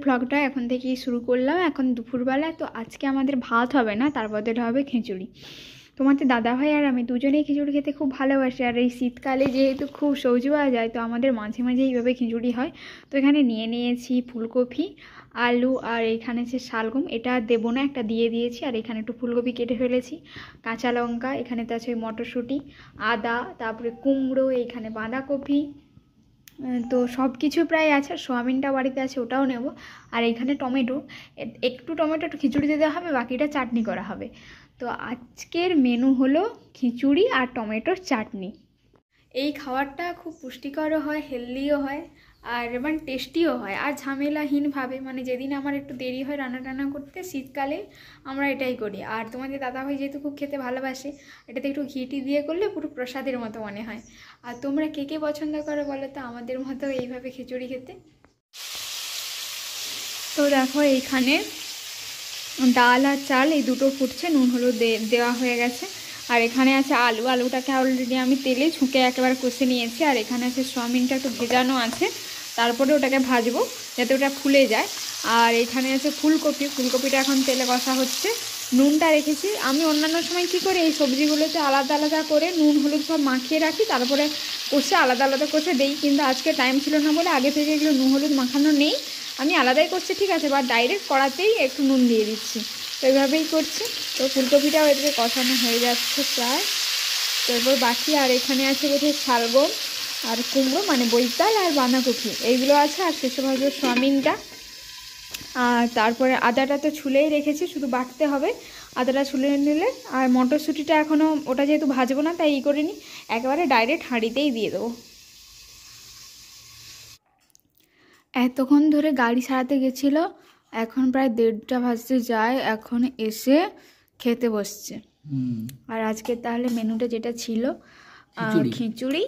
ব্লগটা এখন থেকেই শুরু করলাম। এখন দুপুরবেলা, তো আজকে আমাদের ভাত হবে না, তার বদলে হবে খিচুড়ি। তোমাদের দাদাভাই আর আমি দুজনেই খিচুড়ি খেতে খুব ভালোবাসি, আর এই শীতকালে যেহেতু খুব সবজি পাওয়া যায়, তো আমাদের মাঝে মাঝে এইভাবে খিচুড়ি হয়। তো এখানে নিয়ে নিয়েছি ফুলকপি, আলু, আর এখানে যে শালগম, এটা দেবো না, একটা দিয়ে দিয়েছি। আর এখানে একটু ফুলকপি কেটে ফেলেছি, কাঁচা লঙ্কা, এখানে তো আছে মটরশুঁটি, আদা, তারপরে কুমড়ো, এইখানে বাঁধাকপি, তো সব কিছু প্রায় আছে। সোয়াবিনটা বাড়িতে আছে, ওটাও নেব। আর এইখানে টমেটো, একটু টমেটো একটু খিচুড়িতে দেওয়া হবে, বাকিটা চাটনি করা হবে। তো আজকের মেনু হলো খিচুড়ি আর টমেটোর চাটনি। এই খাবারটা খুব পুষ্টিকরও হয়, হেলদিও হয়, আর মানে টেস্টিও হয়, আর ঝামেলাহীনভাবে। মানে যেদিন আমার একটু দেরি হয় রান্না টান্না করতে, শীতকালে আমরা এটাই করি। আর তোমাদের দাদাভাই যেহেতু খুব খেতে ভালোবাসে, এটাতে একটু ঘিটি দিয়ে করলে পুরো প্রসাদের মতো মনে হয়। আর তোমরা কে কে পছন্দ করো বলো তো আমাদের মতো এইভাবে খিচুড়ি খেতে? তো দেখো এইখানে ডাল আর চাল এই দুটো ফুটছে, নুন হলুদ দেওয়া হয়ে গেছে। আর এখানে আছে আলু, আলুটাকে অলরেডি আমি তেলে ঝুঁকে একেবারে কষে নিয়েছি। আর এখানে আছে সোয়াবিনটা একটু ভেজানো আছে, তারপরে ওটাকে ভাজবো যাতে ওটা ফুলে যায়। আর এখানে আছে ফুলকপি, ফুলকপিটা এখন তেলে কষা হচ্ছে। নুনটা রেখেছি আমি, অন্যান্য সময় কী করি এই সবজিগুলোতে আলাদা আলাদা করে নুন হলুদ সব মাখিয়ে রাখি, তারপরে কষে আলাদা আলাদা কষে দেই। কিন্তু আজকে টাইম ছিল না বলে আগে থেকে এগুলো নুন হলুদ মাখানো নেই, আমি আলাদাই করছি, ঠিক আছে, বা ডাইরেক্ট কড়াতেই একটু নুন দিয়ে দিচ্ছি। তো এইভাবেই করছি। তো ফুলকপিটাও এদিকে কষানো হয়ে যাচ্ছে প্রায়। তো এরপর বাকি আর এখানে আছে বোধহয় শালগম আর কুমড়ো, মানে বৈতাল আর বাঁধাকপি, এইগুলো আছে। আর শেষে ভাজবো সোয়াবিনটা। আর তারপরে আদাটা তো ছুলেই রেখেছি, শুধু বাটতে হবে। আদাটা ছুলে নিলে, আর মটরশুঁটিটা এখনও, ওটা যেহেতু ভাজবো না তাই করে নিই, একেবারে ডাইরেক্ট হাঁড়িতেই দিয়ে দেবো। এতক্ষণ ধরে গাড়ি সারাতে গেছিলো, এখন প্রায় 1:30 বাজতে যায়, এখন এসে খেতে বসছে। আর আজকে তাহলে মেনুটা যেটা ছিল খিচুড়ি,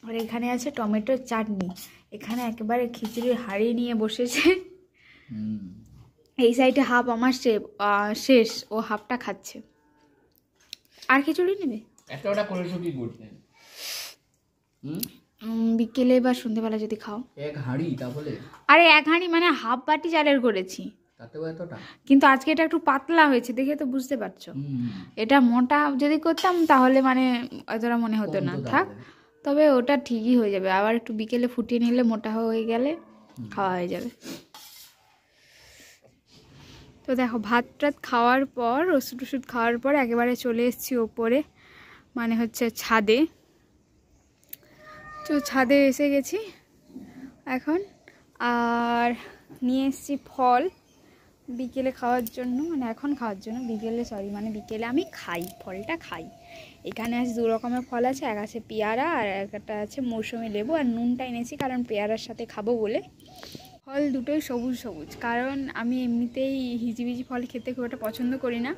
আর এখানে আছে টমেটোর চাটনি। এখানে একেবারে খিচুড়ির হাঁড়ি নিয়ে বসেছে। এই সাইডে হাফ আমার শেষ, ও হাফটা খাচ্ছে। আর খিচুড়ি নেবে? বিকেলে বা সন্ধ্যেবেলা যদি খাও। এক হাঁড়ি তাহলে? আরে এক হাঁড়ি মানে হাফ বাটি চালের করেছি, তাতেও এতটা? কিন্তু আজকে এটা একটু পাতলা হয়েছে দেখে তো বুঝতে পারছো। এটা মোটা যদি করতাম তাহলে মানে অতটা মনে হতো না, থাক। তবে ওটা ঠিকই হয়ে যাবে, আবার একটু বিকেলে ফুটিয়ে নিলে মোটা হয়ে গেলে খাওয়া হয়ে যাবে। তো দেখো ভাত টাত খাওয়ার পর, ওষুধ টষুধ খাওয়ার পর একেবারে চলে এসেছি ওপরে, মানে হচ্ছে ছাদে। তো ছাদে এসে গেছি এখন। আর নিয়ে এসেছি ফল বিকেলে খাওয়ার জন্য, মানে এখন খাওয়ার জন্য, বিকেলে মানে বিকেলে আমি খাই, ফলটা খাই। এখানে আছে 2 রকমের ফল আছে, এক আছে পেয়ারা আর একটা আছে মৌসুমি লেবু। আর নুনটা এনেছি কারণ পেয়ারার সাথে খাবো বলে। ফল দুটোই সবুজ সবুজ, কারণ আমি এমনিতেই হিজিবিজি ফল খেতে খুব একটা পছন্দ করি না,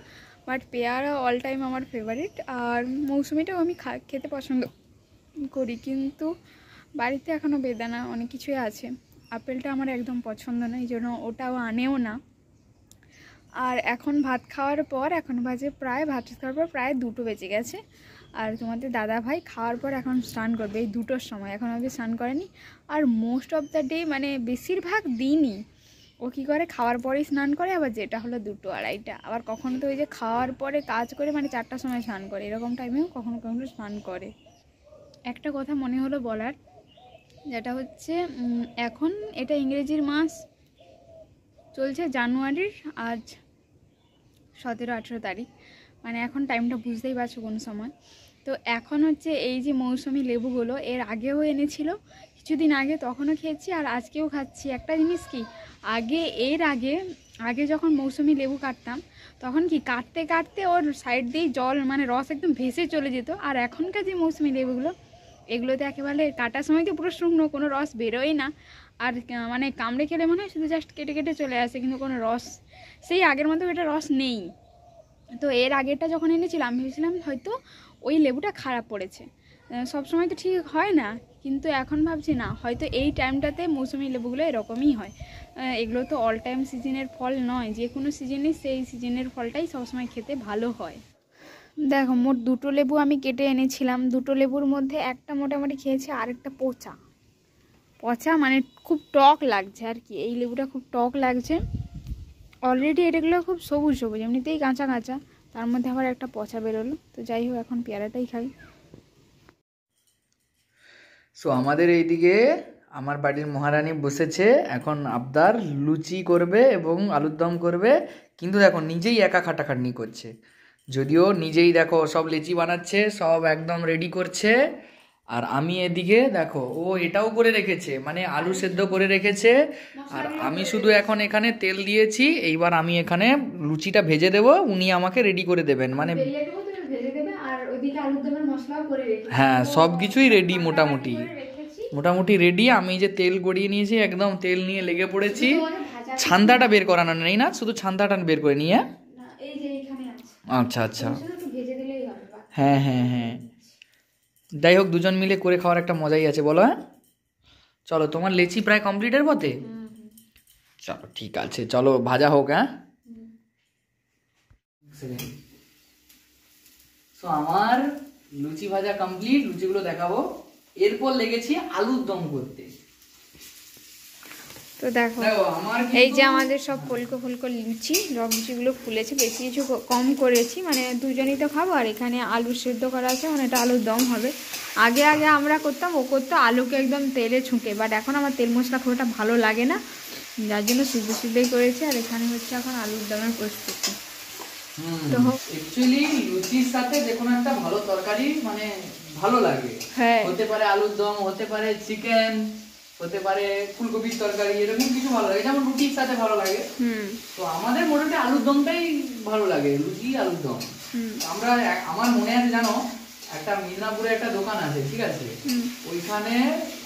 বাট পেয়ারা অল টাইম আমার ফেভারিট। আর মৌসুমিটাও আমি খেতে পছন্দ করি, কিন্তু বাড়িতে এখনও বেদানা অনেক কিছুই আছে। আপেলটা আমার একদম পছন্দ না, এই জন্য ওটাও আনেও না। আর এখন ভাত খাওয়ার পর, এখন বাজে প্রায়, ভাত খাওয়ার পর প্রায় 2টো বেজে গেছে। আর তোমাদের দাদা ভাই খাওয়ার পর এখন স্নান করবে এই 2টোর সময়, এখন অবধি স্নান করেনি। আর মোস্ট অফ দ্য ডে, মানে বেশিরভাগ দিনই ও কী করে, খাওয়ার পরেই স্নান করে, আবার যেটা হলো 2টো 2:30, আবার কখনো তো ওই যে খাওয়ার পরে কাজ করে মানে 4টার সময় স্নান করে, এরকম টাইমেও কখনো কখনো স্নান করে। একটা কথা মনে হলো বলার, যেটা হচ্ছে এখন এটা ইংরেজির মাস চলছে জানুয়ারির, আজ 17-18 তারিখ, মানে এখন টাইমটা বুঝতেই পারছো কোন সময়। তো এখন হচ্ছে এই যে মৌসুমি লেবুগুলো এর আগেও এনেছিল কিছুদিন আগে, তখনও খেয়েছি আর আজকেও খাচ্ছি। একটা জিনিস কি, এর আগে যখন মৌসুমি লেবু কাটতাম, তখন কি কাটতে কাটতে ওর সাইড দিয়ে জল, মানে রস একদম ভেসে চলে যেত। আর এখনকার যে মৌসুমি লেবুগুলো, এগুলোতে একেবারে কাটার সময় তো পুরো শুকনো, কোনো রস বেরোয় না। আর মানে কামড়ে খেলে মনে হয় শুধু জাস্ট কেটে কেটে চলে আসে, কিন্তু কোনো রস, সেই আগের মতো এটা রস নেই। তো এর আগেরটা যখন এনেছিলাম আমি ভেবেছিলাম হয়তো ওই লেবুটা খারাপ পড়েছে, সবসময় তো ঠিক হয় না, কিন্তু এখন ভাবছি না, হয়তো এই টাইমটাতে মৌসুমি লেবুগুলো এরকমই হয়। এগুলো তো অল টাইম সিজনের ফল নয়, যে কোনো সিজনে সেই সিজনের ফলটাই সবসময় খেতে ভালো হয়। দেখো মোট 2টো লেবু আমি কেটে এনেছিলাম, 2টো লেবুর মধ্যে একটা মোটামুটি খেয়েছি, আরেকটা পচা পচা, মানে খুব টক লাগছে আর কি। এই লেবুটা খুব টক লাগছে। অলরেডি এটাগুলো খুব সবুজ সবুজ, এমনিতেই কাঁচা কাঁচা, তার মধ্যে আবার একটা পচা বেরোলো। তো যাই হোক, এখন পেয়ারাটাই খাই। সো আমাদের এইদিকে আমার বাড়ির মহারানী বসেছে, এখন আবদার লুচি করবে এবং আলুর দম করবে। কিন্তু দেখো নিজেই একা খাটাখাটনি করছে, যদিও নিজেই দেখো সব লেচি বানাচ্ছে, সব একদম রেডি করছে। আর আমি এদিকে দেখো ও এটাও করে রেখেছে, মানে আলু সেদ্ধ করে রেখেছে। আর আমি শুধু এখন এখানে তেল দিয়েছি, এইবার আমি এখানে লুচিটা ভেজে দেবো, উনি আমাকে রেডি করে দেবেন। মানে হ্যাঁ, সব কিছুই রেডি, মোটামুটি রেডি। আমি যে তেল গড়িয়ে নিয়েছি, একদম তেল নিয়ে লেগে পড়েছি। ছান্দাটা বের করানো নেই না, শুধু ছান্দাটা বের করে নিয়ে। আচ্ছা আচ্ছা, হ্যাঁ হ্যাঁ হ্যাঁ, যাই হোক, দুজন মিলে করে খাওয়ার একটা মজাই আছে, বলো? হ্যাঁ চলো, তোমার লেচি প্রায় কমপ্লিটের পথে। চলো ঠিক আছে, চলো ভাজা হোক। হ্যাঁ, তো আমার লুচি ভাজা কমপ্লিট, লুচিগুলো দেখাবো। এরপর লেগেছি আলুর দম করতে। তো দেখো এই যে আমাদের সব ফুলকো ফুলকো লুচি, রক লুচিগুলো ফুলেছে, বেশি কিছু কম করেছি, মানে দুজনেই তো খাবো। আর এখানে আলু সেদ্ধ করা আছে, মানে এটা আলুর দম হবে। আগে আমরা করতাম, ও করতো আলুকে একদম তেলে ছুঁকে, বাট এখন আমার তেল মশলা খুব একটা ভালো লাগে না, যার জন্য সিদ্ধই করেছে। আর এখানে হচ্ছে এখন আলুর দমের প্রস্তুতি। তো অ্যাকচুয়ালি লুচির সাথে যে কোনো একটা ভালো তরকারি মানে ভালো লাগে। হ্যাঁ, হতে পারে আলুর দম, হতে পারে চিকেন, হতে পারে ফুলকপির তরকারি, এরকম কিছু ভালো লাগে, যেমন রুটির সাথে ভালো লাগে। তো আমাদের মোটামুটি আলুর দমটাই ভালো লাগে, লুচি আলুর দম। আমরা, আমার মনে আছে জানো, একটা মিদনাপুরে একটা দোকান আছে, ঠিক আছে, ওইখানে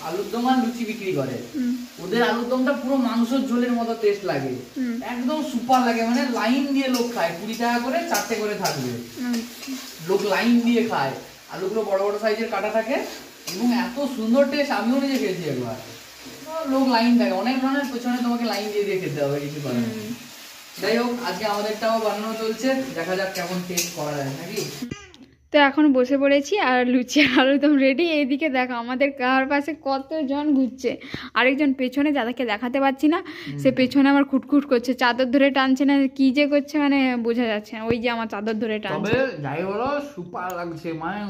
আলুর দম আর লুচি বিক্রি করে। ওদের আলুর দমটা পুরো মাংসের ঝোলের মতো টেস্ট লাগে, একদম সুপার লাগে। মানে লাইন দিয়ে লোক খায়, 20 টাকা করে 4টে করে থাকবে, লোক লাইন দিয়ে খায়। আলুগুলো বড় বড় সাইজের কাটা থাকে এবং এত সুন্দর টেস্ট, আমিও নিজে খেয়েছি একবার। লোক লাইন থাকে, অনেক ধরনের পেছনে তোমাকে লাইন দিয়ে দিয়ে খেতে হবে, কিছু করার নেই। যাই হোক, আজকে আমাদেরটাও বানানো চলছে, দেখা যাক কেমন টেস্ট করা যায় নাকি। তো এখন বসে পড়েছি আর লুচি আর আলুদম রেডি। এইদিকে দেখো আমাদের কার পাশে কতজন ঘুরছে। আরেকজন পেছনে, যাদেরকে দেখাতে পাচ্ছি না, সে পেছনে আমার খুটখুট করছে, চাদর ধরে টানছে না, কি যে করছে মানে বোঝা যাচ্ছে না। ওই যে আমার চাদর ধরে টানছে। তবে যাই বলো, সুপার লাগছে। মানে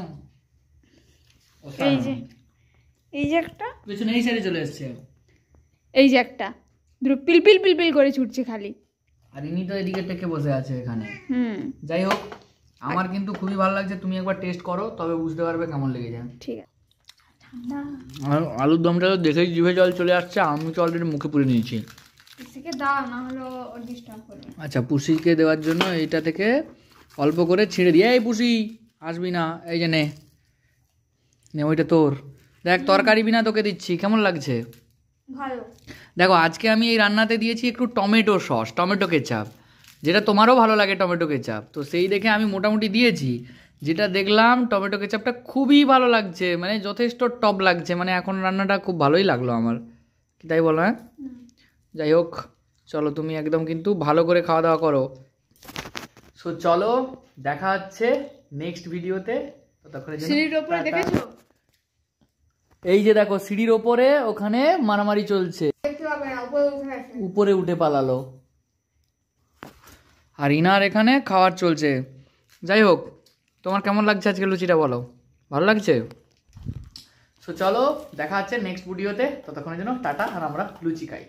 এই যে একটা পেছনে এই সাইডে চলে এসেছে, এই যে একটা দুটো পিলপিল পিলপিল করে ছুটছে খালি। আর ইনি তো এদিকে টেকে বসে আছে এখানে। যাই হোক, আমার কিন্তু খুবই ভালো লাগছে। তুমি একবার টেস্ট করো, তবে বুঝতে পারবে কেমন লেগেছে। ঠিক আছে। আর আলুর দমটা তো দেখেই জিভে জল চলে আসছে, আমি তো অলরেডি মুখে পুরে নিয়েছি। আচ্ছা, পুষিকে দেওয়ার জন্য এইটা থেকে অল্প করে ছিঁড়ে দিয়ে, এই পুষি আসবি না, এই যে নে, ওইটা তোর। দেখ, তরকারি বিনা তোকে দিচ্ছি, কেমন লাগছে? ভালো। দেখো, আজকে আমি এই রান্নাতে দিয়েছি একটু টমেটো সস, টমেটো কেচাপ, যেটা তোমারও ভালো লাগে টমেটো কেচাপ। তো সেই দেখে আমি মোটামুটি দিয়েছি। যেটা দেখলাম টমেটো কেচাপটা খুবই ভালো লাগছে, মানে যথেষ্ট টপ লাগছে। মানে এখন রান্নাটা খুব ভালোই লাগলো আমার, কি তাই বলো? হ্যাঁ, যাই হোক, চলো তুমি একদম কিন্তু ভালো করে খাওয়া দাওয়া করো। সো চলো, দেখা হচ্ছে নেক্সট ভিডিওতে। সিঁড়ির উপরে দেখেছো? এই যে দেখো, সিঁড়ির ওপরে ওখানে মারামারি চলছে, উপরে উঠে পালালো। আর ইনার এখানে খাওয়ার চলছে। যাই হোক, তোমার কেমন লাগছে আজকে লুচিটা, বলো? ভালো লাগছে? সো চলো, দেখা হচ্ছে নেক্সট ভিডিওতে। ততক্ষণের জন্য টাটা, আর আমরা লুচি খাই।